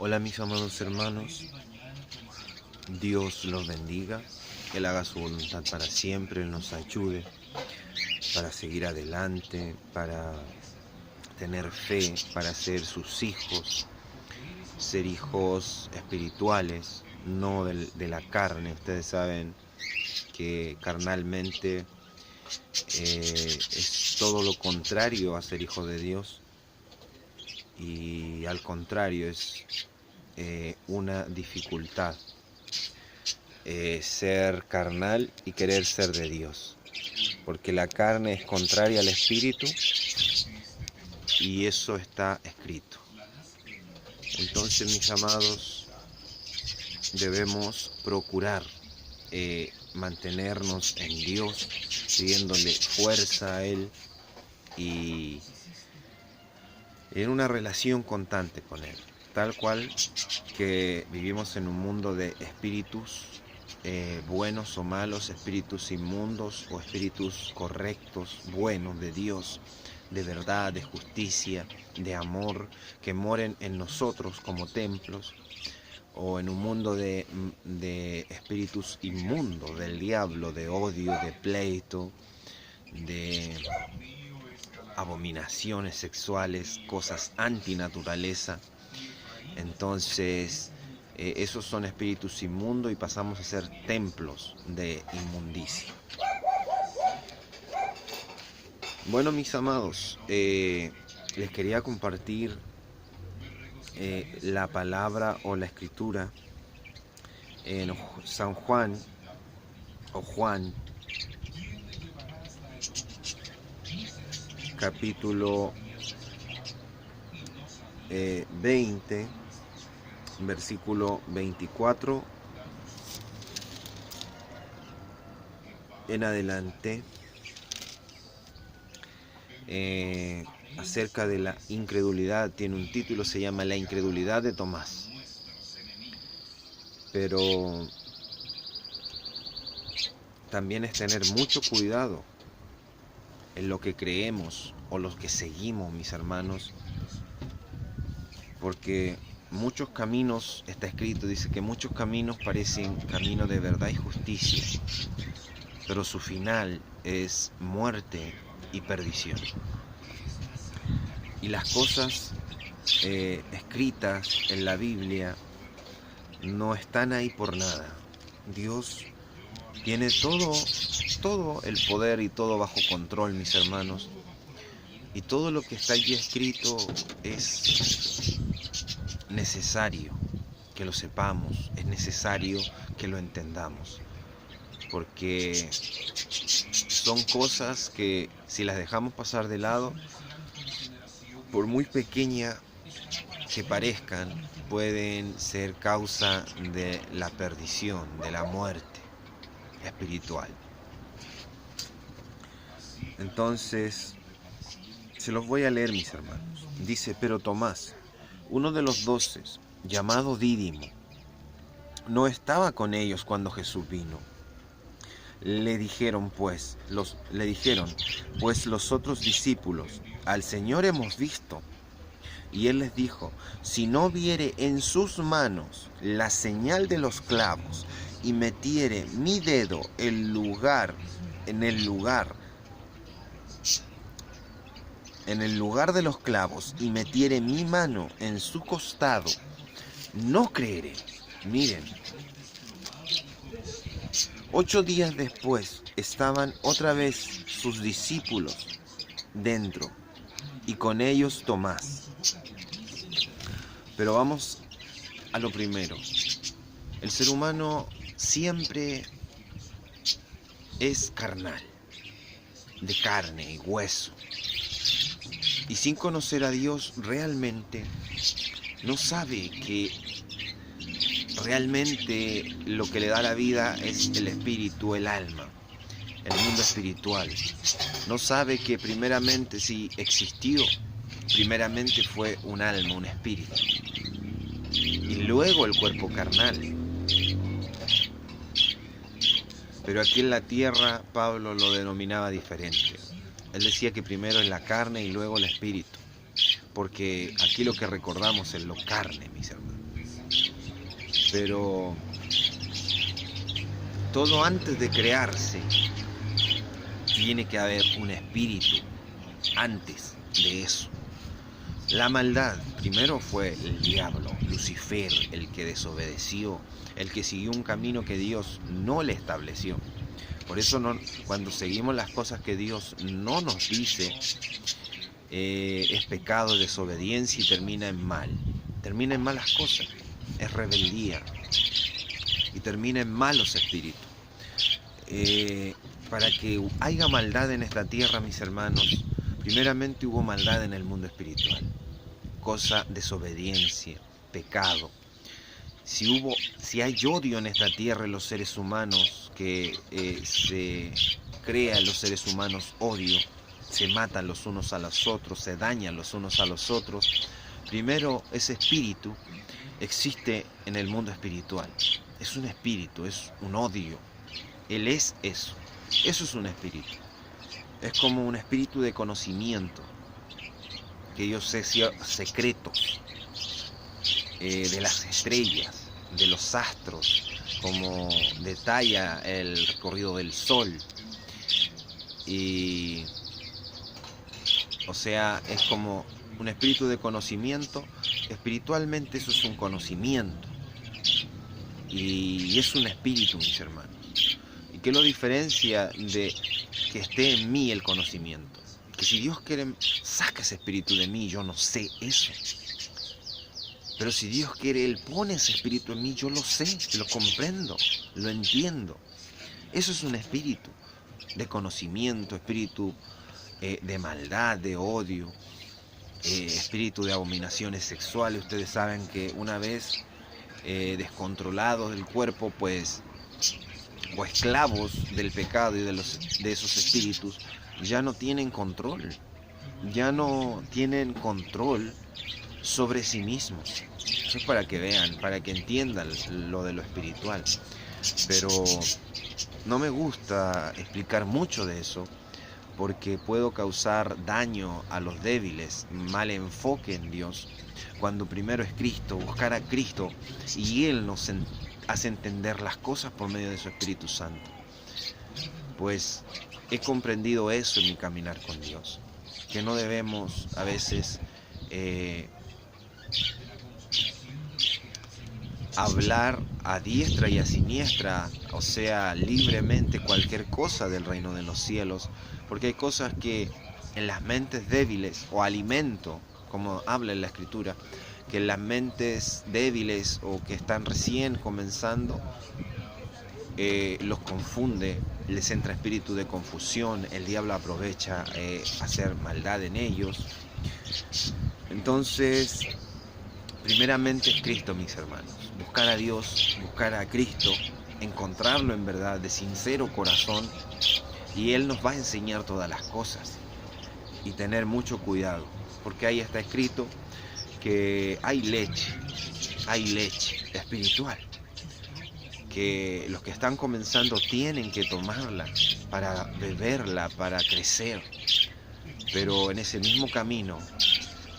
Hola mis amados hermanos, Dios los bendiga, Él haga su voluntad para siempre, Él nos ayude para seguir adelante, para tener fe, para ser sus hijos, ser hijos espirituales, no de la carne. Ustedes saben que carnalmente es todo lo contrario a ser hijo de Dios, y al contrario es una dificultad ser carnal y querer ser de Dios, porque la carne es contraria al espíritu y eso está escrito. Entonces, mis amados, debemos procurar mantenernos en Dios, pidiéndole fuerza a Él y en una relación constante con Él, tal cual que vivimos en un mundo de espíritus buenos o malos, espíritus inmundos o espíritus correctos, buenos de Dios, de verdad, de justicia, de amor, que moren en nosotros como templos, o en un mundo de espíritus inmundos del diablo, de odio, de pleito, de abominaciones sexuales, cosas antinaturaleza. Entonces, esos son espíritus inmundos y pasamos a ser templos de inmundicia. Bueno, mis amados, les quería compartir la palabra o la escritura en San Juan o Juan, capítulo 20, versículo 24 en adelante, acerca de la incredulidad. Tiene un título, se llama La incredulidad de Tomás. Pero también es tener mucho cuidado en lo que creemos o los que seguimos, mis hermanos, porque muchos caminos, está escrito, dice que muchos caminos parecen caminos de verdad y justicia, pero su final es muerte y perdición. Y las cosas escritas en la Biblia no están ahí por nada. Dios tiene todo el poder y todo bajo control, mis hermanos. Y todo lo que está allí escrito es necesario que lo sepamos, es necesario que lo entendamos. Porque son cosas que si las dejamos pasar de lado, por muy pequeña que parezcan, pueden ser causa de la perdición, de la muerte espiritual. Entonces, se los voy a leer, mis hermanos. Dice: pero Tomás, uno de los 12, llamado Dídimo, no estaba con ellos cuando Jesús vino. Le dijeron pues los otros discípulos: al Señor hemos visto. Y él les dijo: si no viere en sus manos la señal de los clavos, y metiere mi dedo en el lugar de los clavos, y metiere mi mano en su costado, no creeré. Miren, 8 días después estaban otra vez sus discípulos dentro, y con ellos Tomás. Pero vamos a lo primero. El ser humano siempre es carnal, de carne y hueso. Y sin conocer a Dios realmente no sabe que realmente lo que le da la vida es el espíritu, el alma, el mundo espiritual. No sabe que primeramente, si existió, primeramente fue un alma, un espíritu, y luego el cuerpo carnal. Pero aquí en la tierra Pablo lo denominaba diferente. Él decía que primero es la carne y luego el espíritu, porque aquí lo que recordamos es lo carne, mis hermanos. Pero todo antes de crearse tiene que haber un espíritu antes de eso. La maldad primero fue el diablo, Lucifer, el que desobedeció, el que siguió un camino que Dios no le estableció. Por eso cuando seguimos las cosas que Dios no nos dice, es pecado, desobediencia y termina en mal. Termina en malas cosas, es rebeldía y termina en malos espíritus. Para que haya maldad en esta tierra, mis hermanos, primeramente hubo maldad en el mundo espiritual. Cosa, desobediencia, pecado. Si hay odio en esta tierra en los seres humanos, que se crea en los seres humanos odio, se matan los unos a los otros, se dañan los unos a los otros, primero ese espíritu existe en el mundo espiritual. Es un espíritu, es un odio. Él es eso. Eso es un espíritu. Es como un espíritu de conocimiento, que yo sé secretos de las estrellas, de los astros, como detalla el recorrido del sol. Y, o sea, es como un espíritu de conocimiento. Espiritualmente eso es un conocimiento. Y es un espíritu, mis hermanos. ¿Y qué lo diferencia de que esté en mí el conocimiento? Que si Dios quiere, saca ese espíritu de mí, yo no sé eso. Pero si Dios quiere, Él pone ese espíritu en mí, yo lo sé, lo comprendo, lo entiendo. Eso es un espíritu de conocimiento, espíritu de maldad, de odio, espíritu de abominaciones sexuales. Ustedes saben que una vez descontrolados del cuerpo, pues, o esclavos del pecado y de esos espíritus, ya no tienen control, ya no tienen control sobre sí mismos. Eso es para que vean, para que entiendan lo de lo espiritual. Pero no me gusta explicar mucho de eso, porque puedo causar daño a los débiles, mal enfoque en Dios, cuando primero es Cristo, buscar a Cristo, y Él nos hace entender las cosas por medio de su Espíritu Santo. Pues he comprendido eso en mi caminar con Dios, que no debemos a veces hablar a diestra y a siniestra, o sea, libremente cualquier cosa del reino de los cielos, porque hay cosas que en las mentes débiles, o alimento, como habla en la Escritura, que en las mentes débiles o que están recién comenzando, los confunde, les entra espíritu de confusión, el diablo aprovecha hacer maldad en ellos. Entonces, primeramente es Cristo, mis hermanos. Buscar a Dios, buscar a Cristo, encontrarlo en verdad, de sincero corazón, y Él nos va a enseñar todas las cosas. Y tener mucho cuidado, porque ahí está escrito que hay leche espiritual, que los que están comenzando tienen que tomarla para beberla, para crecer. Pero en ese mismo camino,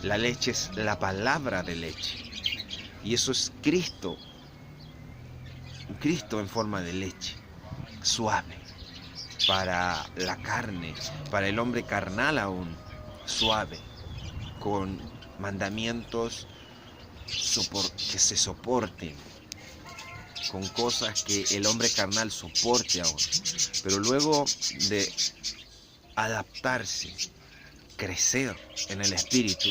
la leche es la palabra de leche. Y eso es Cristo. Cristo en forma de leche, suave, para la carne, para el hombre carnal aún, suave, con mandamientos que se soporten, con cosas que el hombre carnal soporte aún. Pero luego de adaptarse, crecer en el espíritu,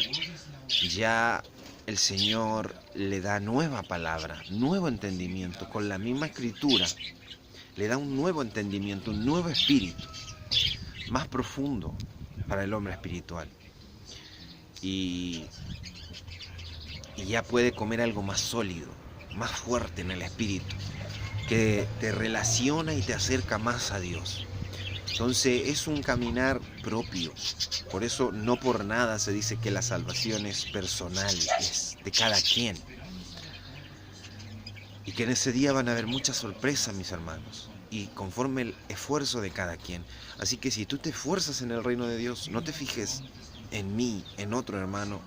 ya el Señor le da nueva palabra, nuevo entendimiento, con la misma escritura, le da un nuevo entendimiento, un nuevo espíritu, más profundo para el hombre espiritual. Y ya puede comer algo más sólido, más fuerte en el espíritu, que te relaciona y te acerca más a Dios. Entonces es un caminar propio. Por eso no por nada se dice que la salvación es personal, es de cada quien. Y que en ese día van a haber muchas sorpresas, mis hermanos, y conforme el esfuerzo de cada quien. Así que si tú te esfuerzas en el reino de Dios, no te fijes en mí, en otro hermano,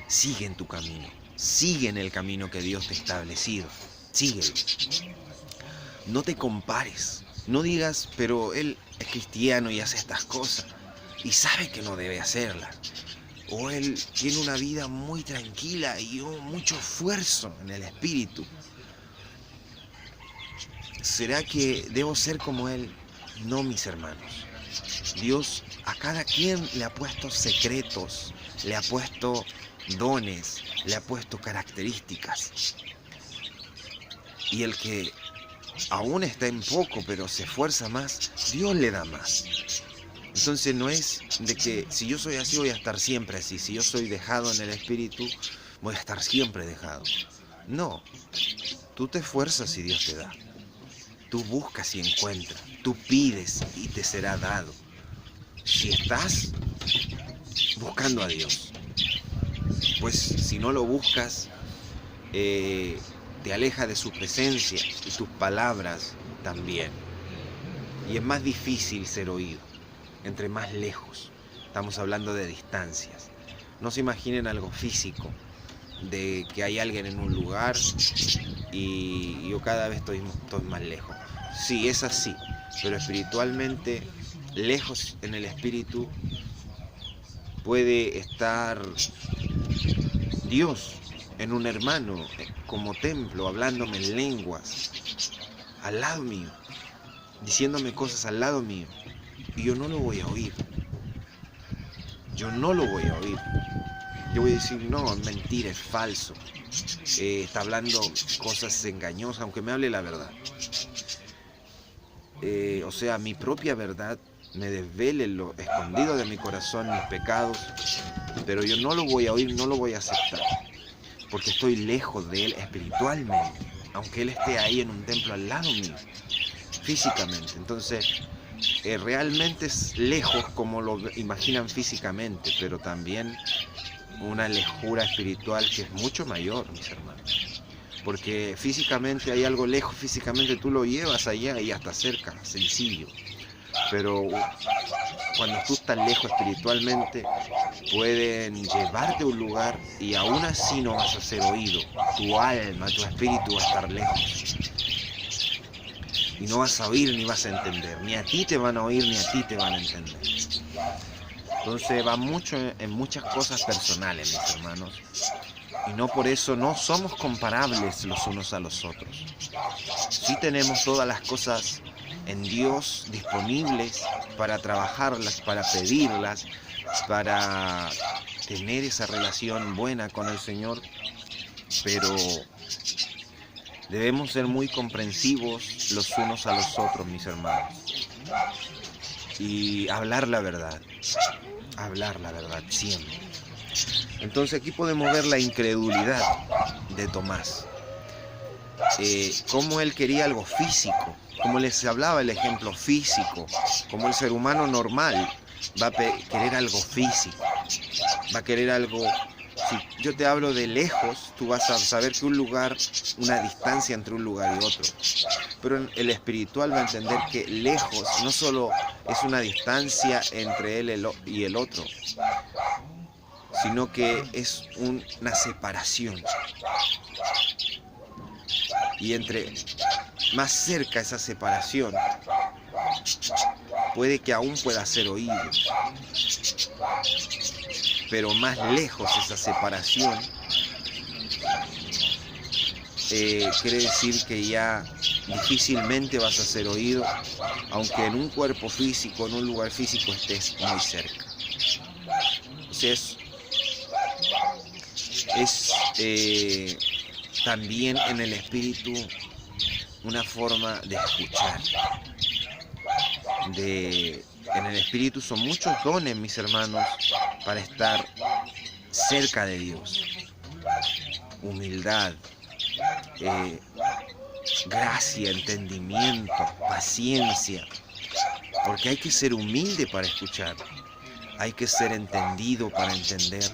sigue en tu camino. Sigue en el camino que Dios te ha establecido. Síguelo. No te compares. No digas, pero él es cristiano y hace estas cosas y sabe que no debe hacerlas. O él tiene una vida muy tranquila y yo mucho esfuerzo en el espíritu. ¿Será que debo ser como él? No, mis hermanos. Dios a cada quien le ha puesto secretos, le ha puesto dones, le ha puesto características. Y el que aún está en poco, pero se esfuerza más, Dios le da más. Entonces no es de que si yo soy así voy a estar siempre así, si yo soy dejado en el espíritu voy a estar siempre dejado. No, tú te esfuerzas y Dios te da. Tú buscas y encuentras, tú pides y te será dado. Si estás buscando a Dios, pues si no lo buscas, te aleja de su presencia y tus palabras también. Y es más difícil ser oído, entre más lejos. Estamos hablando de distancias. No se imaginen algo físico, de que hay alguien en un lugar y yo cada vez estoy más lejos. Sí, es así, pero espiritualmente, lejos en el espíritu, puede estar Dios en un hermano, como templo, hablándome en lenguas, al lado mío, diciéndome cosas al lado mío, y yo no lo voy a oír. Yo no lo voy a oír. Yo voy a decir, no, es mentira, es falso. Está hablando cosas engañosas, aunque me hable la verdad. O sea, mi propia verdad me desvele lo escondido de mi corazón, mis pecados, pero yo no lo voy a oír, no lo voy a aceptar, porque estoy lejos de Él espiritualmente, aunque Él esté ahí en un templo al lado mío, físicamente. Entonces, realmente es lejos como lo imaginan físicamente, pero también una lejura espiritual que es mucho mayor, mis hermanos. Porque físicamente hay algo lejos, físicamente tú lo llevas allá y hasta cerca, sencillo. Pero cuando tú estás lejos espiritualmente, pueden llevarte a un lugar y aún así no vas a ser oído. Tu alma, tu espíritu va a estar lejos. Y no vas a oír ni vas a entender. Ni a ti te van a oír ni a ti te van a entender. Entonces va mucho en muchas cosas personales, mis hermanos. Y no por eso no somos comparables los unos a los otros. Sí tenemos todas las cosas en Dios disponibles para trabajarlas, para pedirlas, para tener esa relación buena con el Señor, pero debemos ser muy comprensivos los unos a los otros, mis hermanos, y hablar la verdad siempre. Entonces aquí podemos ver la incredulidad de Tomás, cómo él quería algo físico, como les hablaba el ejemplo físico, como el ser humano normal va a querer algo físico, va a querer algo. Si yo te hablo de lejos, tú vas a saber que un lugar, una distancia entre un lugar y otro, pero el espiritual va a entender que lejos no solo es una distancia entre él y el otro, sino que es una separación. Y entre más cerca esa separación, puede que aún pueda ser oído, pero más lejos esa separación, quiere decir que ya difícilmente vas a ser oído, aunque en un cuerpo físico, en un lugar físico estés muy cerca. O sea, es también en el espíritu una forma de escuchar. En el espíritu son muchos dones, mis hermanos, para estar cerca de Dios. Humildad, gracia, entendimiento, paciencia. Porque hay que ser humilde para escuchar. Hay que ser entendido para entender.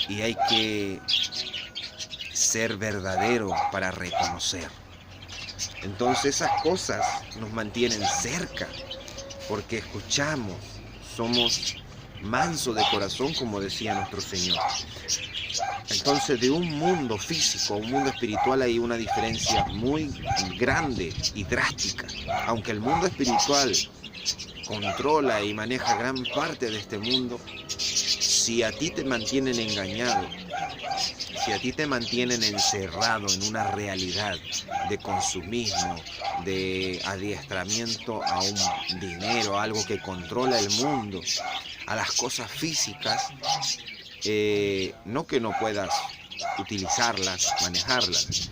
Y hay que ser verdadero para reconocer. Entonces esas cosas nos mantienen cerca, porque escuchamos, somos mansos de corazón, como decía nuestro Señor. Entonces, de un mundo físico a un mundo espiritual hay una diferencia muy grande y drástica. Aunque el mundo espiritual controla y maneja gran parte de este mundo, si a ti te mantienen engañado, si a ti te mantienen encerrado en una realidad de consumismo, de adiestramiento a un dinero, algo que controla el mundo, a las cosas físicas, no que no puedas utilizarlas, manejarlas,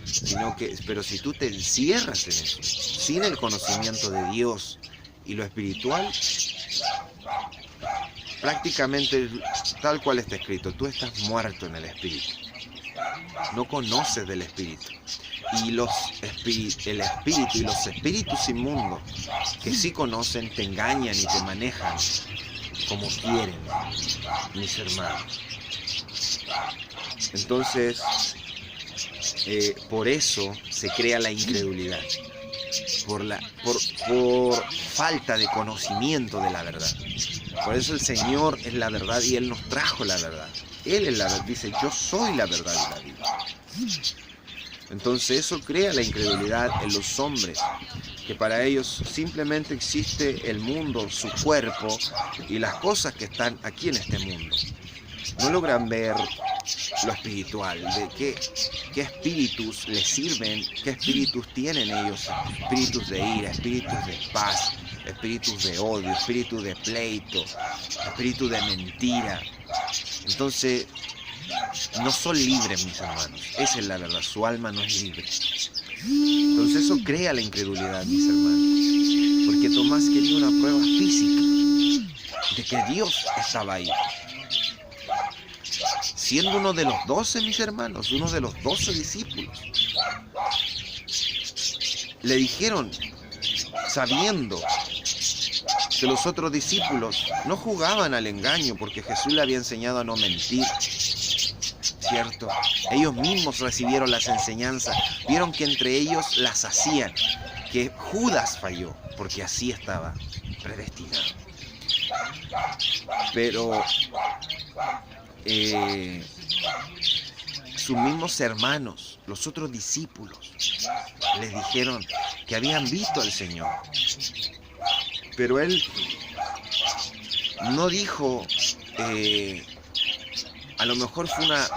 pero si tú te encierras en eso, sin el conocimiento de Dios y lo espiritual, prácticamente tal cual está escrito, tú estás muerto en el espíritu, no conoces del espíritu. Y el espíritu y los espíritus inmundos que sí conocen te engañan y te manejan como quieren, mis hermanos. Entonces, por eso se crea la incredulidad, por falta de conocimiento de la verdad. Por eso el Señor es la verdad y Él nos trajo la verdad. Él es la verdad, dice, yo soy la verdad y la vida. Entonces eso crea la incredulidad en los hombres, que para ellos simplemente existe el mundo, su cuerpo y las cosas que están aquí en este mundo. No logran ver lo espiritual, de qué espíritus les sirven, qué espíritus tienen ellos, espíritus de ira, espíritus de paz, espíritus de odio, espíritus de pleito, espíritus de mentira. Entonces, no son libres, mis hermanos. Esa es la verdad, su alma no es libre. Entonces eso crea la incredulidad, mis hermanos. Porque Tomás quería una prueba física de que Dios estaba ahí. Siendo uno de los 12, mis hermanos, uno de los 12 discípulos. Le dijeron, sabiendo que los otros discípulos no jugaban al engaño porque Jesús le había enseñado a no mentir, ¿cierto? Ellos mismos recibieron las enseñanzas, vieron que entre ellos las hacían, que Judas falló porque así estaba predestinado. Pero sus mismos hermanos, los otros discípulos, les dijeron que habían visto al Señor. Pero él no dijo, a lo mejor fue una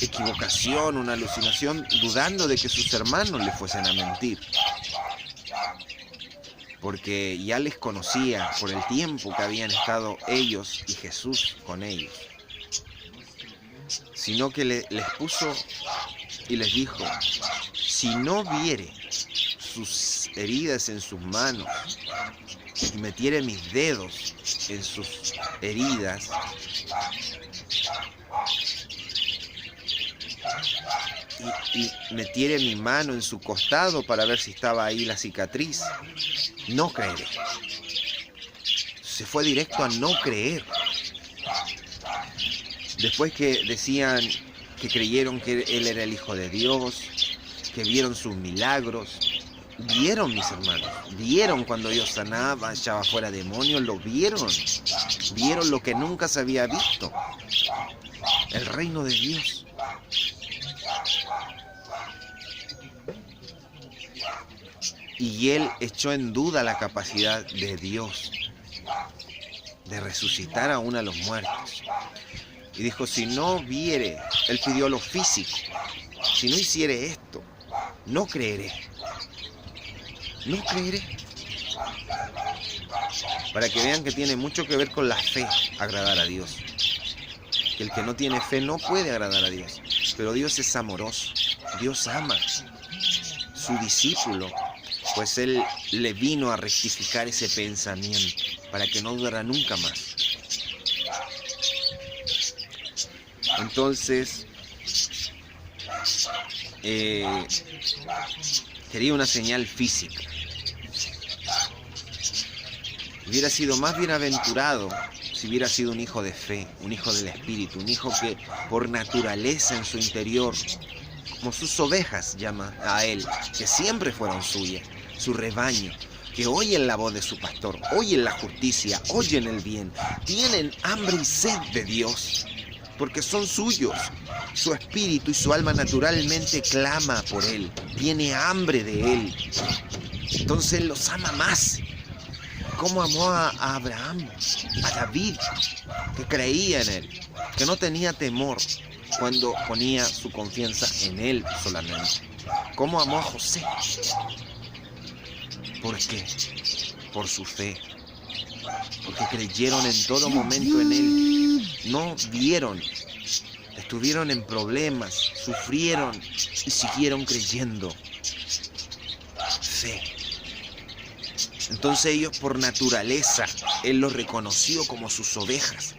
equivocación, una alucinación, dudando de que sus hermanos le fuesen a mentir. Porque ya les conocía por el tiempo que habían estado ellos y Jesús con ellos. Sino que les puso y les dijo, si no viere sus heridas en sus manos y metiere mis dedos en sus heridas, y metiere mi mano en su costado para ver si estaba ahí la cicatriz, no creeré. Se fue directo a no creer. Después que decían que creyeron que Él era el Hijo de Dios, que vieron sus milagros, vieron, mis hermanos, vieron cuando Dios sanaba, echaba fuera demonios, lo vieron lo que nunca se había visto, el reino de Dios. Y Él echó en duda la capacidad de Dios de resucitar aún a los muertos. Y dijo, si no viere, Él pidió lo físico, si no hiciere esto, no creeré. No creeré. Para que vean que tiene mucho que ver con la fe, agradar a Dios. Que el que no tiene fe no puede agradar a Dios. Pero Dios es amoroso. Dios ama su discípulo. Pues Él le vino a rectificar ese pensamiento para que no durara nunca más. Entonces, quería una señal física. Hubiera sido más bienaventurado si hubiera sido un hijo de fe, un hijo del Espíritu, un hijo que por naturaleza en su interior, como sus ovejas llama a Él, que siempre fueron suyas, su rebaño, que oyen la voz de su pastor, oyen la justicia, oyen el bien, tienen hambre y sed de Dios. porque son suyos. Su espíritu y su alma naturalmente clama por él, tiene hambre de él. Entonces él los ama más. Como amó a Abraham, a David, que creía en él, que no tenía temor cuando ponía su confianza en él solamente. Como amó a José. ¿Por qué? Por su fe. Porque creyeron en todo momento en él. No vieron. Estuvieron en problemas, sufrieron y siguieron creyendo. Fe. Entonces ellos por naturaleza, él los reconoció como sus ovejas,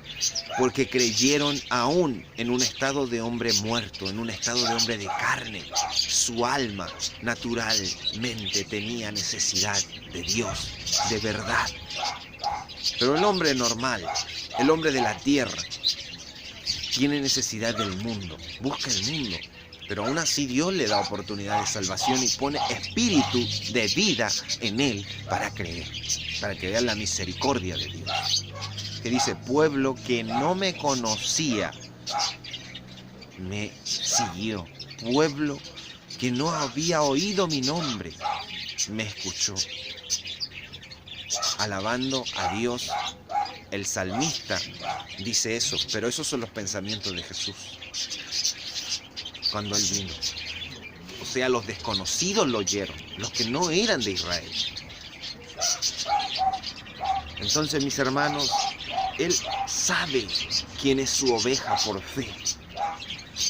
porque creyeron aún en un estado de hombre muerto, en un estado de hombre de carne. Su alma naturalmente tenía necesidad de Dios, de verdad. Pero el hombre normal, el hombre de la tierra, tiene necesidad del mundo, busca el mundo. Pero aún así Dios le da oportunidad de salvación y pone espíritu de vida en él para creer, para que vean la misericordia de Dios. Que dice, pueblo que no me conocía, me siguió. Pueblo que no había oído mi nombre, me escuchó. Alabando a Dios, el salmista dice eso, pero esos son los pensamientos de Jesús cuando él vino. O sea, los desconocidos lo oyeron, los que no eran de Israel. Entonces, mis hermanos, él sabe quién es su oveja por fe.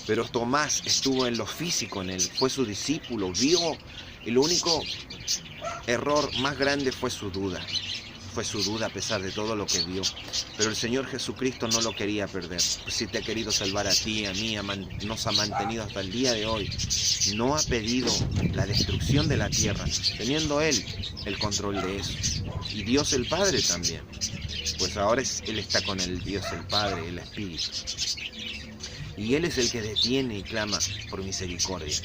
Pero Tomás estuvo en lo físico en él, fue su discípulo, vio, y lo único error más grande fue su duda. Fue su duda a pesar de todo lo que vio. Pero el Señor Jesucristo no lo quería perder. Pues si te ha querido salvar a ti, a mí, nos ha mantenido hasta el día de hoy. No ha pedido la destrucción de la tierra, teniendo Él el control de eso. Y Dios el Padre también. Pues ahora Él está con el Dios el Padre, el Espíritu. Y Él es el que detiene y clama por misericordia.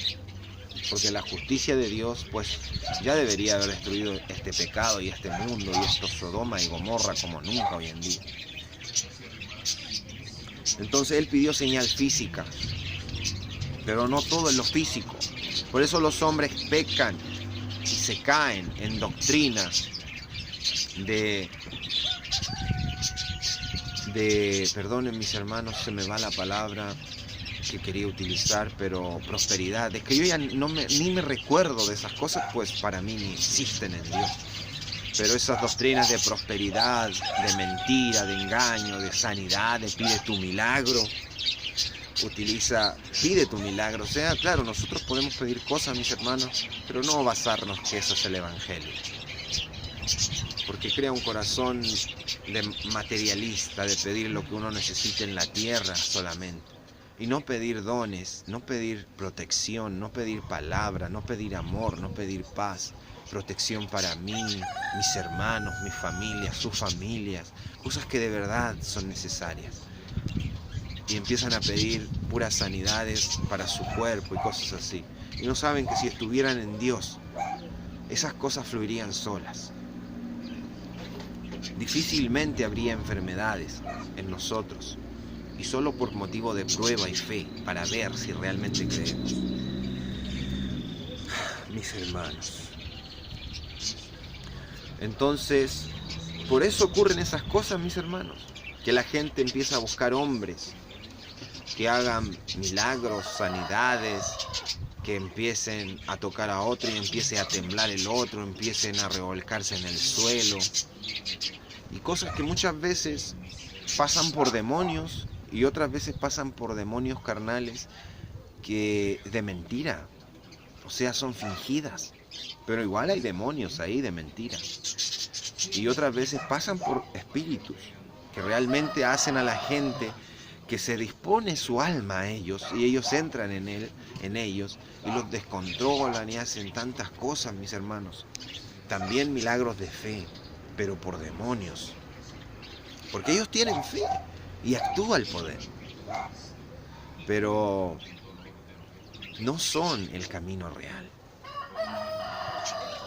Porque la justicia de Dios, pues, ya debería haber destruido este pecado y este mundo y esto Sodoma y Gomorra como nunca hoy en día. Entonces Él pidió señal física, pero no todo es lo físico. Por eso los hombres pecan y se caen en doctrinas perdonen mis hermanos, se me va la palabra que quería utilizar, pero prosperidad. Es que yo ya ni me recuerdo de esas cosas, pues para mí ni existen en Dios. Pero esas doctrinas de prosperidad, de mentira, de engaño, de sanidad, de pide tu milagro, pide tu milagro. O sea, claro, nosotros podemos pedir cosas, mis hermanos, pero no basarnos que eso es el Evangelio. Porque crea un corazón de materialista, de pedir lo que uno necesita en la tierra solamente. Y no pedir dones, no pedir protección, no pedir palabra, no pedir amor, no pedir paz, protección para mí, mis hermanos, mi familia, sus familias, cosas que de verdad son necesarias. Y empiezan a pedir puras sanidades para su cuerpo y cosas así. Y no saben que si estuvieran en Dios, esas cosas fluirían solas. Difícilmente habría enfermedades en nosotros. Y solo por motivo de prueba y fe, para ver si realmente creemos. Mis hermanos. Entonces, por eso ocurren esas cosas, mis hermanos. Que la gente empieza a buscar hombres que hagan milagros, sanidades, que empiecen a tocar a otro y empiece a temblar el otro, empiecen a revolcarse en el suelo. Y cosas que muchas veces pasan por demonios y otras veces pasan por demonios carnales que de mentira, o sea, son fingidas, pero igual hay demonios ahí de mentira. Y otras veces pasan por espíritus que realmente hacen a la gente que se dispone su alma a ellos y ellos entran en ellos y los descontrolan y hacen tantas cosas, mis hermanos. También milagros de fe, pero por demonios, porque ellos tienen fe y actúa el poder, pero no son el camino real.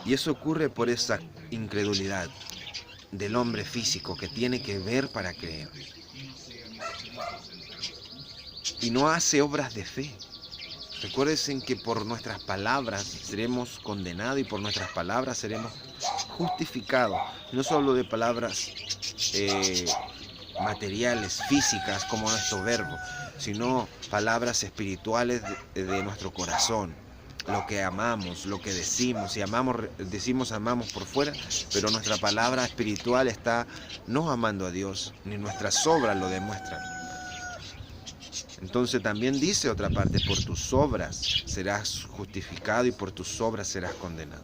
Y eso ocurre por esa incredulidad del hombre físico que tiene que ver para creer. y no hace obras de fe. Recuerden que por nuestras palabras seremos condenados y por nuestras palabras seremos justificados. No solo de palabras materiales, físicas, como nuestro verbo, sino palabras espirituales de nuestro corazón. Lo que amamos, lo que decimos, y decimos amamos por fuera, pero nuestra palabra espiritual está no amando a Dios, ni nuestras obras lo demuestran. Entonces también dice otra parte, por tus obras serás justificado y por tus obras serás condenado.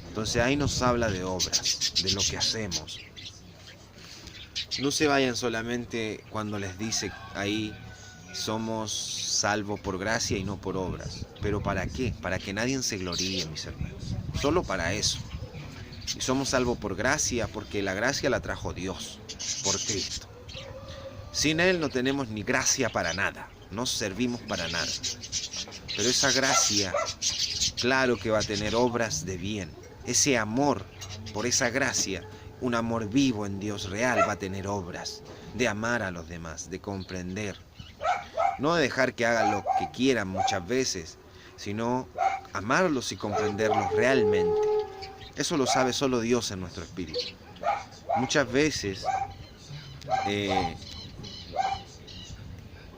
Entonces ahí nos habla de obras, de lo que hacemos. No se vayan solamente cuando les dice ahí, somos salvos por gracia y no por obras. ¿Pero para qué? Para que nadie se gloríe, mis hermanos. Solo para eso. Y somos salvos por gracia porque la gracia la trajo Dios, por Cristo. Sin Él no tenemos ni gracia para nada, no servimos para nada. Pero esa gracia, claro que va a tener obras de bien. Ese amor por esa gracia, un amor vivo en Dios real, va a tener obras de amar a los demás, de comprender. No de dejar que hagan lo que quieran muchas veces, sino amarlos y comprenderlos realmente. Eso lo sabe solo Dios en nuestro espíritu. Muchas veces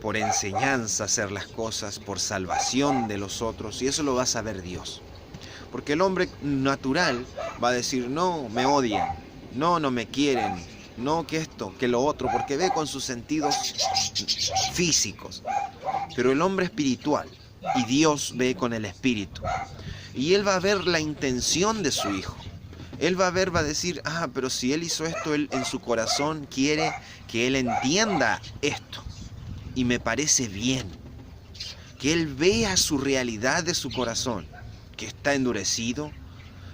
por enseñanza hacer las cosas, por salvación de los otros, y eso lo va a saber Dios. Porque el hombre natural va a decir, no, me odian, no me quieren, no que esto, que lo otro, porque ve con sus sentidos físicos. Pero el hombre espiritual, y Dios ve con el espíritu, y Él va a ver la intención de su hijo. Él va a decir, pero si Él hizo esto, Él en su corazón quiere que Él entienda esto. Y me parece bien que Él vea su realidad de su corazón, que está endurecido,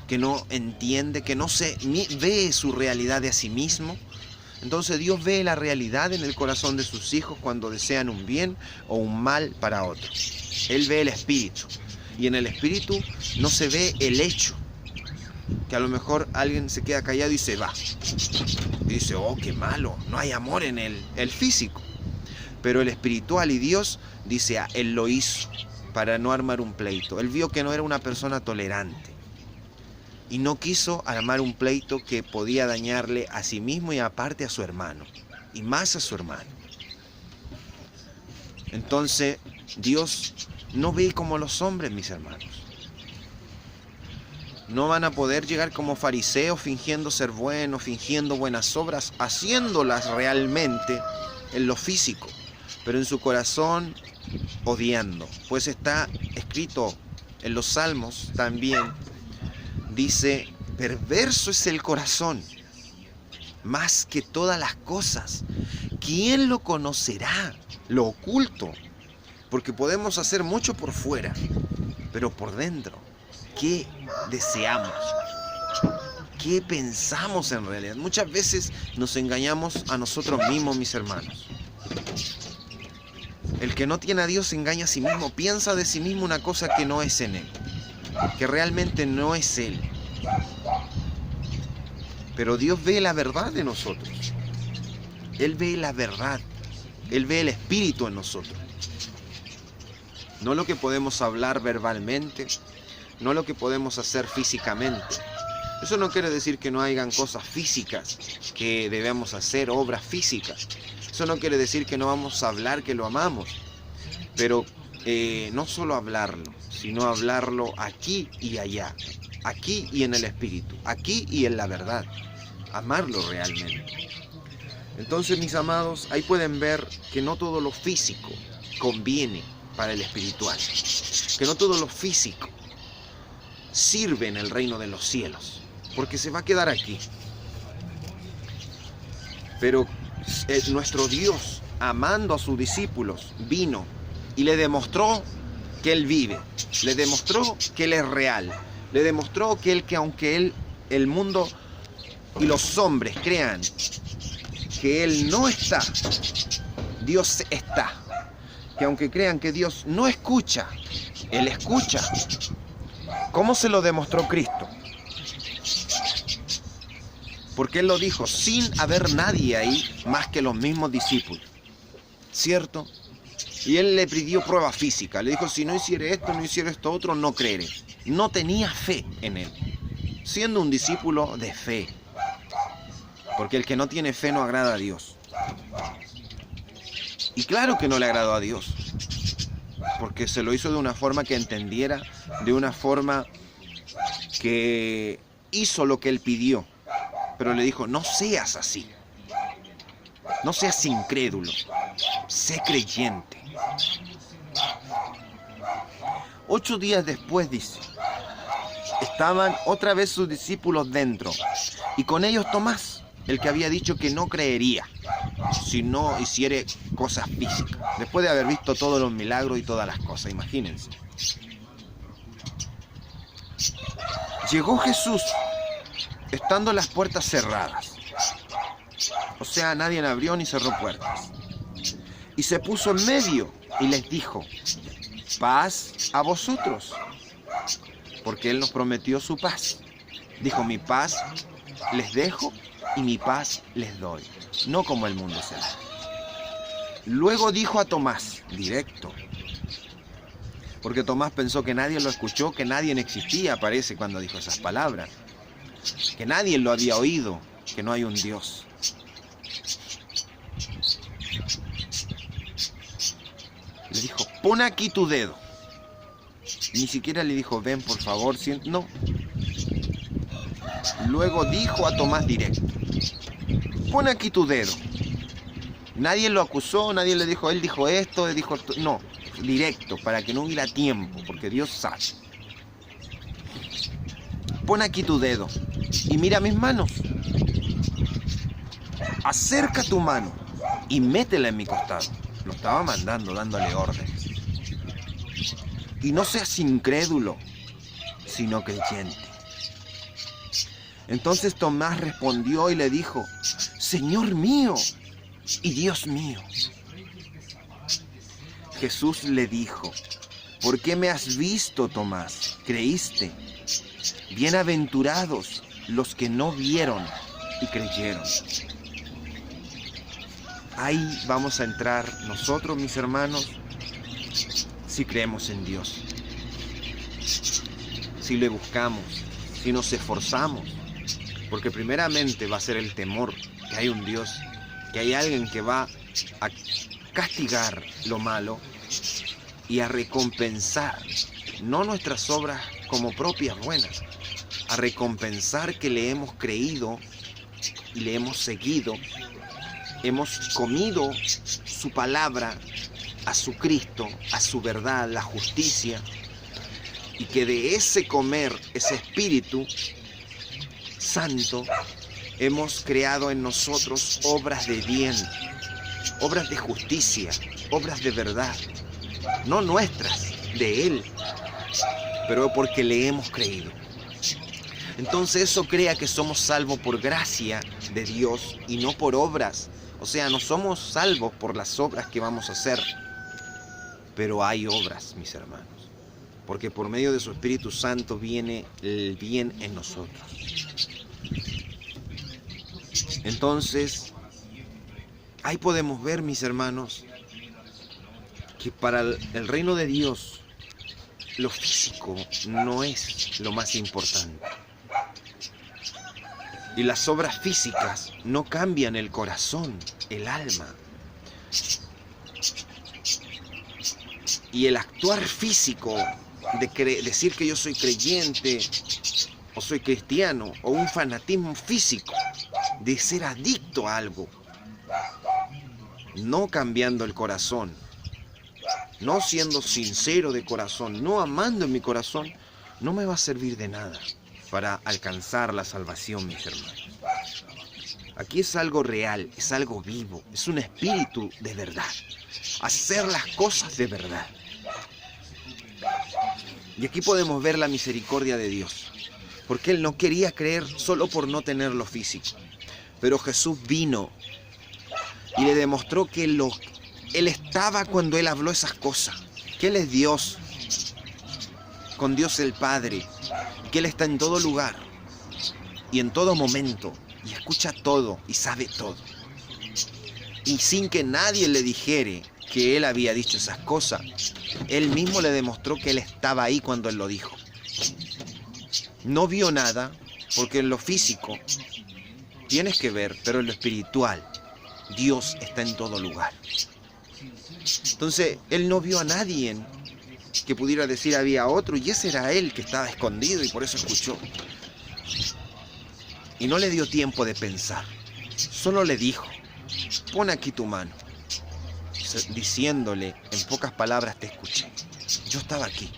que no entiende, que no ni ve su realidad de a sí mismo. Entonces Dios ve la realidad en el corazón de sus hijos cuando desean un bien o un mal para otros. Él ve el espíritu, y en el espíritu no se ve el hecho, que a lo mejor alguien se queda callado y se va. Y dice, qué malo, no hay amor en el físico. Pero el espiritual y Dios dice, Él lo hizo para no armar un pleito. Él vio que no era una persona tolerante y no quiso armar un pleito que podía dañarle a sí mismo y aparte a su hermano, y más a su hermano. Entonces, Dios no ve como los hombres, mis hermanos. No van a poder llegar como fariseos fingiendo ser buenos, fingiendo buenas obras, haciéndolas realmente en lo físico, pero en su corazón odiando. Pues está escrito en los Salmos también, dice, perverso es el corazón, más que todas las cosas. ¿Quién lo conocerá? Lo oculto. Porque podemos hacer mucho por fuera, pero por dentro, ¿qué deseamos? ¿Qué pensamos en realidad? Muchas veces nos engañamos a nosotros mismos, mis hermanos. El que no tiene a Dios se engaña a sí mismo, piensa de sí mismo una cosa que no es en Él, que realmente no es Él. Pero Dios ve la verdad de nosotros. Él ve la verdad. Él ve el espíritu en nosotros. No lo que podemos hablar verbalmente, no lo que podemos hacer físicamente. Eso no quiere decir que no hayan cosas físicas que debemos hacer, obras físicas. Eso no quiere decir que no vamos a hablar que lo amamos. Pero no solo hablarlo, sino hablarlo aquí y allá. Aquí y en el espíritu. Aquí y en la verdad. Amarlo realmente. Entonces, mis amados, ahí pueden ver que no todo lo físico conviene para el espiritual. Que no todo lo físico sirve en el reino de los cielos. Porque se va a quedar aquí. Pero nuestro Dios, amando a sus discípulos, vino y le demostró que Él vive. Le demostró que Él es real. Le demostró que aunque el mundo y los hombres crean que Él no está, Dios está. Que aunque crean que Dios no escucha, Él escucha. ¿Cómo se lo demostró Cristo? Porque Él lo dijo sin haber nadie ahí más que los mismos discípulos. ¿Cierto? Y él le pidió prueba física. Le dijo, si no hiciera esto, no hiciera esto otro, no creeré. No tenía fe en él, siendo un discípulo de fe. Porque el que no tiene fe no agrada a Dios. Y claro que no le agradó a Dios, porque se lo hizo de una forma que entendiera, de una forma que hizo lo que él pidió. Pero le dijo, no seas así. No seas incrédulo. Sé creyente. 8 días después, dice, estaban otra vez sus discípulos dentro, y con ellos Tomás, el que había dicho que no creería si no hiciere cosas físicas, después de haber visto todos los milagros y todas las cosas, imagínense. Llegó Jesús, estando las puertas cerradas, o sea, nadie abrió ni cerró puertas, y se puso en medio y les dijo, paz a vosotros, porque Él nos prometió su paz. Dijo, mi paz les dejo y mi paz les doy, no como el mundo se da. Luego dijo a Tomás, directo, porque Tomás pensó que nadie lo escuchó, que nadie existía, parece, cuando dijo esas palabras, que nadie lo había oído, que no hay un Dios. Le dijo, pon aquí tu dedo. Ni siquiera le dijo, ven por favor, no. Luego dijo a Tomás directo, pon aquí tu dedo. Nadie lo acusó, nadie le dijo, él dijo esto, él dijo esto. No, directo, para que no hubiera tiempo, porque Dios sabe. Pon aquí tu dedo y mira mis manos. Acerca tu mano y métela en mi costado. Lo estaba mandando, dándole órdenes. Y no seas incrédulo, sino creyente. Entonces Tomás respondió y le dijo, Señor mío y Dios mío. Jesús le dijo, ¿por qué me has visto, Tomás? ¿Creíste? Bienaventurados los que no vieron y creyeron. Ahí vamos a entrar nosotros, mis hermanos, si creemos en Dios, si le buscamos, si nos esforzamos, porque primeramente va a ser el temor que hay un Dios, que hay alguien que va a castigar lo malo y a recompensar, no nuestras obras como propias buenas, a recompensar que le hemos creído y le hemos seguido, hemos comido su palabra, a su Cristo, a su verdad, la justicia, y que de ese comer, ese espíritu santo, hemos creado en nosotros obras de bien, obras de justicia, obras de verdad, no nuestras, de Él, pero porque le hemos creído. Entonces eso crea que somos salvos por gracia de Dios y no por obras. O sea, no somos salvos por las obras que vamos a hacer, pero hay obras, mis hermanos, porque por medio de su Espíritu Santo viene el bien en nosotros. Entonces, ahí podemos ver, mis hermanos, que para el reino de Dios, lo físico no es lo más importante. Y las obras físicas no cambian el corazón, el alma. Y el actuar físico, de decir que yo soy creyente, o soy cristiano, o un fanatismo físico, de ser adicto a algo, no cambiando el corazón, no siendo sincero de corazón, no amando en mi corazón, no me va a servir de nada para alcanzar la salvación, mis hermanos. Aquí es algo real, es algo vivo, es un espíritu de verdad. Hacer las cosas de verdad. Y aquí podemos ver la misericordia de Dios, porque Él no quería creer solo por no tener lo físico. Pero Jesús vino y le demostró que Él estaba cuando Él habló esas cosas, que Él es Dios, con Dios el Padre, que Él está en todo lugar y en todo momento, y escucha todo y sabe todo. Y sin que nadie le dijere, que él había dicho esas cosas. Él mismo le demostró que él estaba ahí cuando él lo dijo. No vio nada, porque en lo físico tienes que ver, pero en lo espiritual, Dios está en todo lugar. Entonces, él no vio a nadie que pudiera decir había otro, y ese era él que estaba escondido y por eso escuchó. Y no le dio tiempo de pensar, solo le dijo, pon aquí tu mano, diciéndole, en pocas palabras, te escuché. Yo estaba aquí.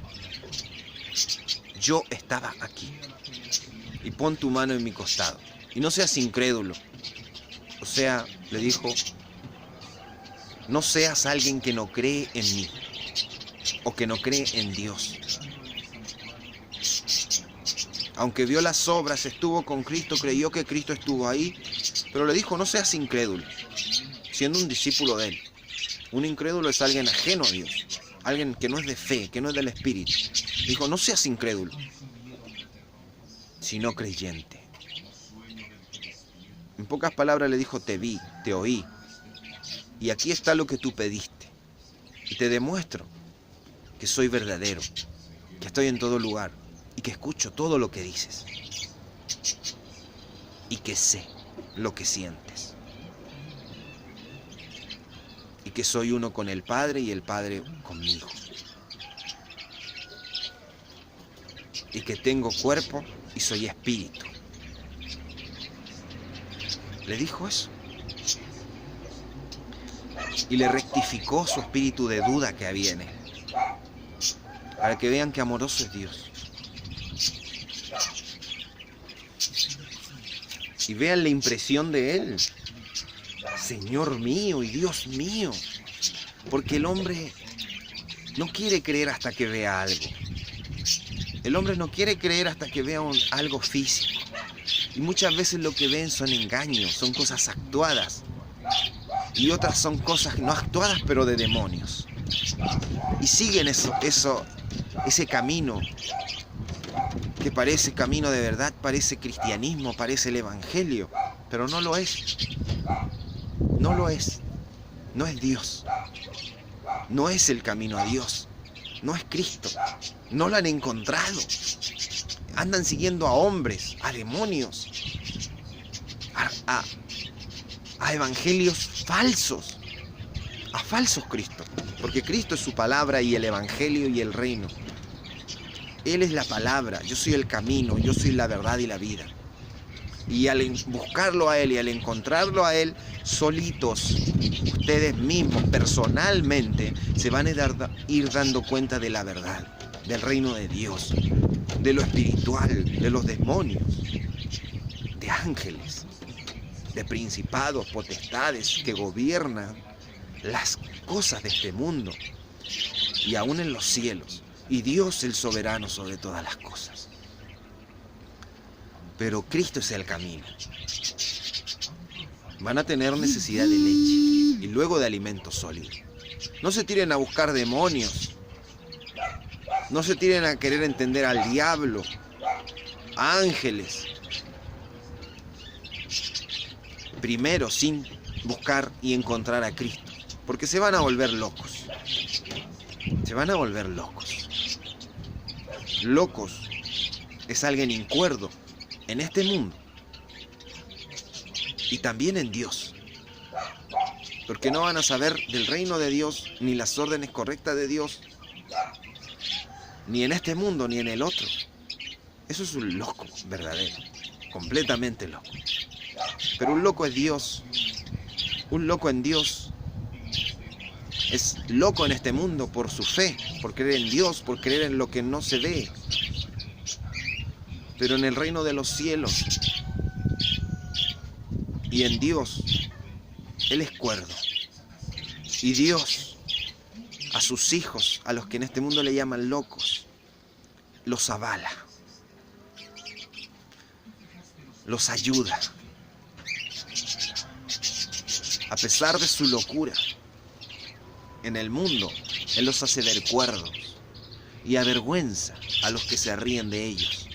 Yo estaba aquí. Y pon tu mano en mi costado. Y no seas incrédulo. O sea, le dijo, no seas alguien que no cree en mí. O que no cree en Dios. Aunque vio las obras, estuvo con Cristo, creyó que Cristo estuvo ahí, pero le dijo, no seas incrédulo, siendo un discípulo de él. Un incrédulo es alguien ajeno a Dios, alguien que no es de fe, que no es del Espíritu. Dijo, no seas incrédulo, sino creyente. En pocas palabras le dijo, te vi, te oí, y aquí está lo que tú pediste. Y te demuestro que soy verdadero, que estoy en todo lugar, y que escucho todo lo que dices, y que sé lo que sientes, y que soy uno con el Padre y el Padre conmigo, y que tengo cuerpo y soy espíritu. Le dijo eso, y le rectificó su espíritu de duda que había en él, para que vean que amoroso es Dios. Y vean la impresión de él. Señor mío y Dios mío. Porque el hombre no quiere creer hasta que vea algo. El hombre no quiere creer hasta que vea algo físico. Y muchas veces lo que ven son engaños, son cosas actuadas. Y otras son cosas no actuadas, pero de demonios. Y siguen ese camino que parece camino de verdad, parece cristianismo, parece el evangelio, pero no lo es. No lo es. No es Dios. No es el camino a Dios. No es Cristo. No lo han encontrado. Andan siguiendo a hombres, a demonios, a evangelios falsos, a falsos Cristos. Porque Cristo es su palabra y el evangelio y el reino. Él es la palabra, yo soy el camino, yo soy la verdad y la vida. Y al buscarlo a Él y al encontrarlo a Él, solitos, ustedes mismos, personalmente, se van a ir dando cuenta de la verdad, del reino de Dios, de lo espiritual, de los demonios, de ángeles, de principados, potestades que gobiernan las cosas de este mundo y aún en los cielos. Y Dios el soberano sobre todas las cosas. Pero Cristo es el camino. Van a tener necesidad de leche y luego de alimento sólido. No se tiren a buscar demonios. No se tiren a querer entender al diablo, a ángeles. Primero, sin buscar y encontrar a Cristo. Porque se van a volver locos. Se van a volver locos. Locos es alguien incuerdo en este mundo y también en Dios, porque no van a saber del reino de Dios ni las órdenes correctas de Dios, ni en este mundo ni en el otro. Eso es un loco verdadero, completamente loco. Pero un loco es Dios. Un loco en Dios es loco en este mundo por su fe, por creer en Dios, por creer en lo que no se ve. Pero en el reino de los cielos y en Dios, Él es cuerdo. Y Dios, a sus hijos, a los que en este mundo le llaman locos, los avala, los ayuda. A pesar de su locura, en el mundo, Él los hace ver cuerdos y avergüenza a los que se ríen de ellos.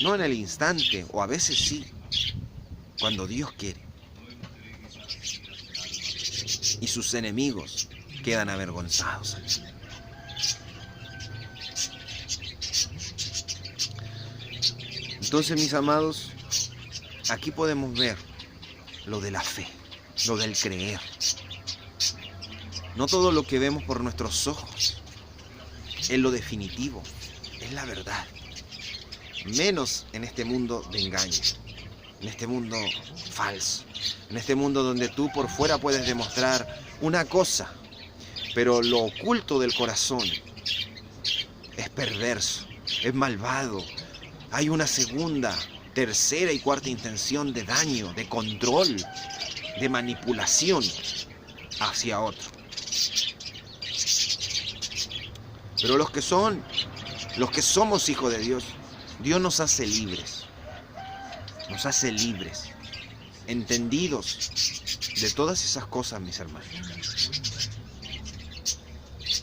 No en el instante, o a veces sí, cuando Dios quiere. Y sus enemigos, quedan avergonzados. Entonces, mis amados, aquí podemos ver lo de la fe, lo del creer. No todo lo que vemos por nuestros ojos es lo definitivo, es la verdad. Menos en este mundo de engaño, en este mundo falso, en este mundo donde tú por fuera puedes demostrar una cosa, pero lo oculto del corazón es perverso, es malvado. Hay una segunda, tercera y cuarta intención de daño, de control, de manipulación hacia otro. Pero los que somos hijos de Dios, Dios nos hace libres, entendidos de todas esas cosas, mis hermanos.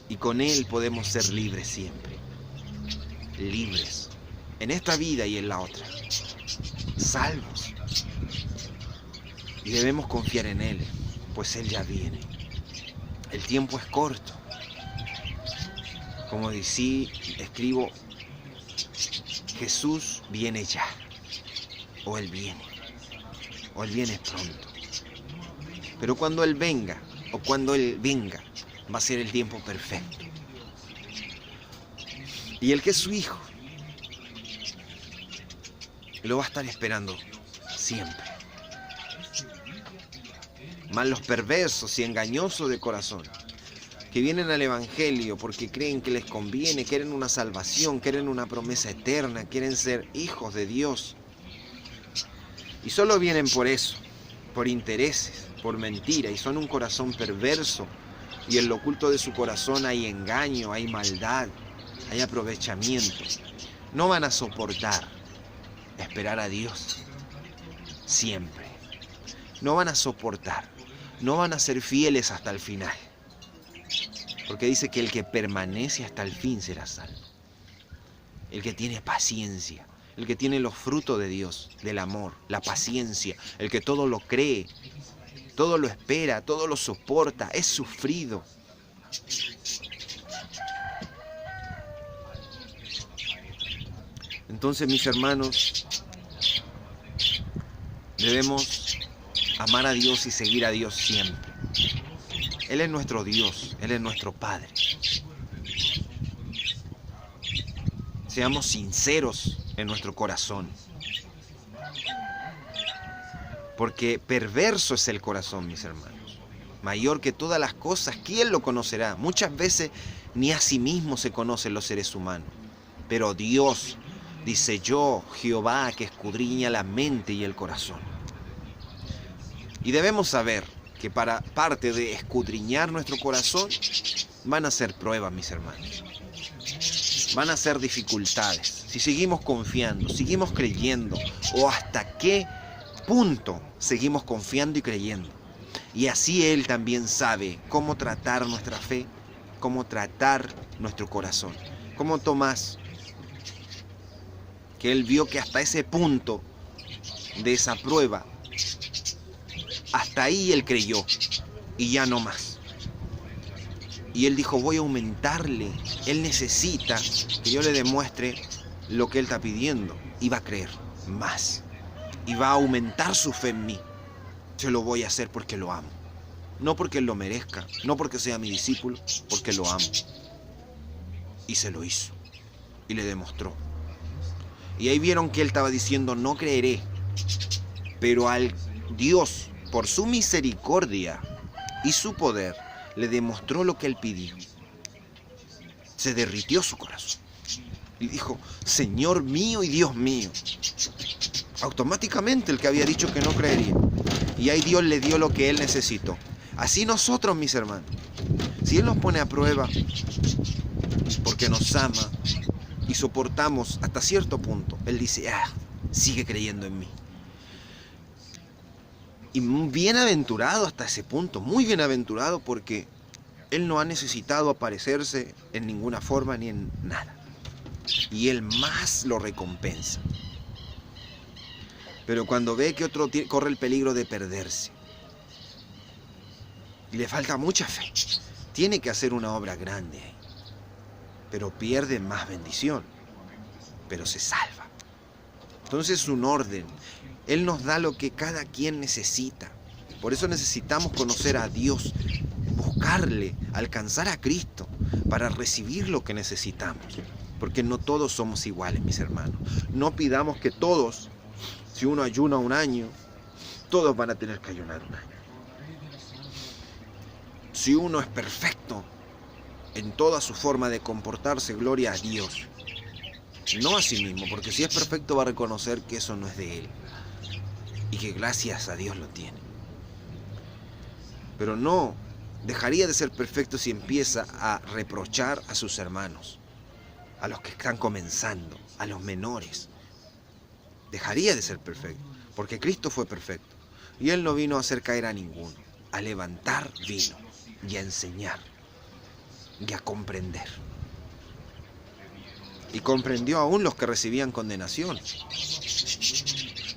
Y con Él podemos ser libres siempre, libres, en esta vida y en la otra, salvos. Y debemos confiar en Él, pues Él ya viene. El tiempo es corto. Como escribo, Jesús viene ya, o Él viene pronto. Pero cuando Él venga, va a ser el tiempo perfecto. Y el que es su hijo, lo va a estar esperando siempre. Mas los perversos y engañosos de corazón, que vienen al Evangelio porque creen que les conviene, quieren una salvación, quieren una promesa eterna, quieren ser hijos de Dios. Y solo vienen por eso, por intereses, por mentira, y son un corazón perverso. Y en lo oculto de su corazón hay engaño, hay maldad, hay aprovechamiento. No van a soportar esperar a Dios siempre. No van a soportar, no van a ser fieles hasta el final. Porque dice que el que permanece hasta el fin será salvo. El que tiene paciencia, el que tiene los frutos de Dios, del amor, la paciencia, el que todo lo cree, todo lo espera, todo lo soporta, es sufrido. Entonces, mis hermanos, debemos amar a Dios y seguir a Dios siempre. Él es nuestro Dios, Él es nuestro Padre. Seamos sinceros en nuestro corazón. Porque perverso es el corazón, mis hermanos. Mayor que todas las cosas, ¿quién lo conocerá? Muchas veces ni a sí mismo se conocen los seres humanos. Pero Dios, dice yo, Jehová, que escudriña la mente y el corazón. Y debemos saber que para parte de escudriñar nuestro corazón van a ser pruebas, mis hermanos. Van a ser dificultades. Si seguimos confiando, seguimos creyendo, o hasta qué punto seguimos confiando y creyendo. Y así Él también sabe cómo tratar nuestra fe, cómo tratar nuestro corazón. Como Tomás, que él vio que hasta ese punto de esa prueba, hasta ahí él creyó y ya no más. Y él dijo, voy a aumentarle. Él necesita que yo le demuestre lo que él está pidiendo. Y va a creer más. Y va a aumentar su fe en mí. Se lo voy a hacer porque lo amo. No porque él lo merezca, no porque sea mi discípulo, porque lo amo. Y se lo hizo. Y le demostró. Y ahí vieron que él estaba diciendo, no creeré. Pero al Dios, por su misericordia y su poder, le demostró lo que él pidió. Se derritió su corazón. Y dijo, Señor mío y Dios mío. Automáticamente el que había dicho que no creería. Y ahí Dios le dio lo que él necesitó. Así nosotros, mis hermanos. Si Él nos pone a prueba, porque nos ama y soportamos hasta cierto punto, Él dice, sigue creyendo en mí. Y bienaventurado hasta ese punto, muy bienaventurado, porque Él no ha necesitado aparecerse en ninguna forma ni en nada. Y Él más lo recompensa. Pero cuando ve que otro corre el peligro de perderse, y le falta mucha fe, tiene que hacer una obra grande, pero pierde más bendición, pero se salva. Entonces es un orden. Él nos da lo que cada quien necesita. Por eso necesitamos conocer a Dios, buscarle, alcanzar a Cristo para recibir lo que necesitamos. Porque no todos somos iguales, mis hermanos. No pidamos que todos, si uno ayuna un año, todos van a tener que ayunar un año. Si uno es perfecto en toda su forma de comportarse, gloria a Dios. No a sí mismo, porque si es perfecto va a reconocer que eso no es de él y que gracias a Dios lo tiene. Pero no dejaría de ser perfecto si empieza a reprochar a sus hermanos, a los que están comenzando, a los menores. Dejaría de ser perfecto, porque Cristo fue perfecto y Él no vino a hacer caer a ninguno, a levantar vino y a enseñar y a comprender. Y comprendió aún los que recibían condenación.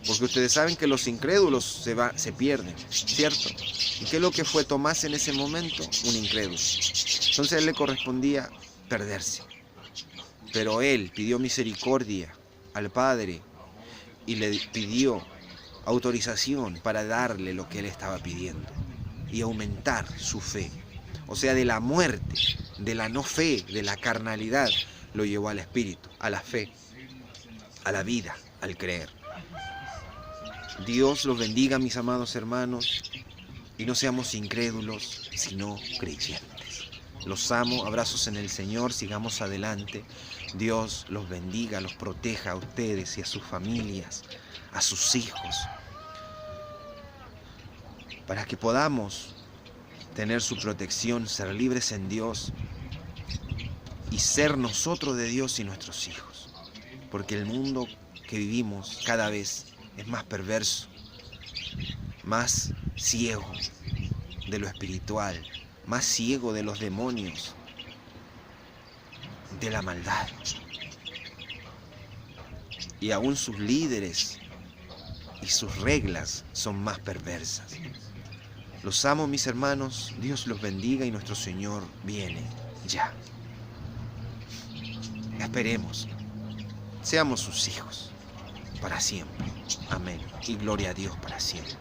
Porque ustedes saben que los incrédulos se pierden, ¿cierto? ¿Y qué es lo que fue Tomás en ese momento? Un incrédulo. Entonces a él le correspondía perderse. Pero él pidió misericordia al Padre y le pidió autorización para darle lo que él estaba pidiendo y aumentar su fe. O sea, de la muerte, de la no fe, de la carnalidad, lo llevó al espíritu, a la fe, a la vida, al creer. Dios los bendiga, mis amados hermanos, y no seamos incrédulos, sino creyentes. Los amo, abrazos en el Señor, sigamos adelante. Dios los bendiga, los proteja a ustedes y a sus familias, a sus hijos, para que podamos tener su protección, ser libres en Dios y ser nosotros de Dios y nuestros hijos. Porque el mundo que vivimos cada vez es más perverso, más ciego de lo espiritual, más ciego de los demonios, de la maldad. Y aún sus líderes y sus reglas son más perversas. Los amo, mis hermanos, Dios los bendiga y nuestro Señor viene ya. Esperemos, seamos sus hijos para siempre. Amén. Y gloria a Dios para siempre.